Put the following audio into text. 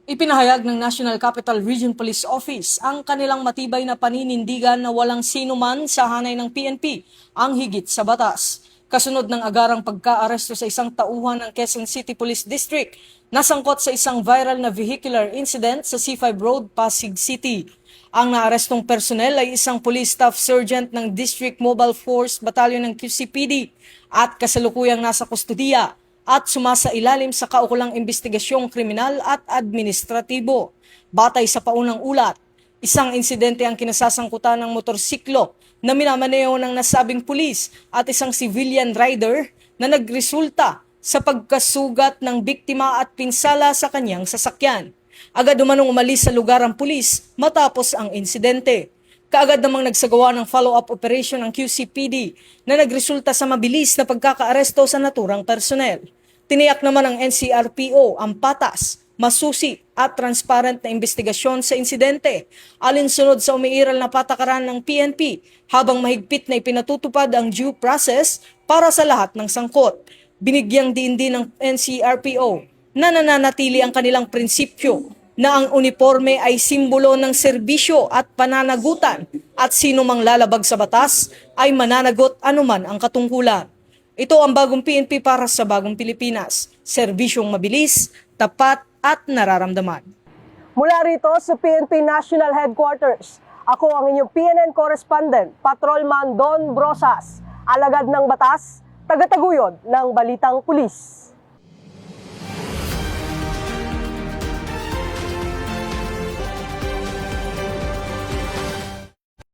Ipinahayag ng National Capital Region Police Office ang kanilang matibay na paninindigan na walang sino man sa hanay ng PNP ang higit sa batas. Kasunod ng agarang pagka-aresto sa isang tauhan ng Quezon City Police District na sangkot sa isang viral na vehicular incident sa C5 Road, Pasig City. Ang naarestong personnel ay isang police staff sergeant ng District Mobile Force Battalion ng QCPD at kasalukuyang nasa kustudiya at sumasailalim sa kaukulang investigasyong kriminal at administratibo. Batay sa paunang ulat, isang insidente ang kinasasangkutan ng motorsiklo na minamaneho ng nasabing pulis at isang civilian rider na nagresulta sa pagkasugat ng biktima at pinsala sa kanyang sasakyan. Agad umanong umalis sa lugar ang pulis matapos ang insidente. Kaagad namang nagsagawa ng follow-up operation ng QCPD na nagresulta sa mabilis na pagkakaaresto sa naturang personnel. Tiniyak naman ng NCRPO ang patas, masusi at transparent na investigasyon sa insidente alinsunod sa umiiral na patakaran ng PNP habang mahigpit na ipinatutupad ang due process para sa lahat ng sangkot. Binigyang diin din ng NCRPO na nananatili ang kanilang prinsipyo na ang uniforme ay simbolo ng serbisyo at pananagutan at sino mang lalabag sa batas ay mananagot anuman ang katungkulan. Ito ang bagong PNP para sa bagong Pilipinas. Serbisyong mabilis, tapat at nararamdaman. Mula rito sa PNP National Headquarters, ako ang inyong PNN correspondent, Patrolman Don Brosas, alagad ng batas, tagataguyod ng Balitang Pulis.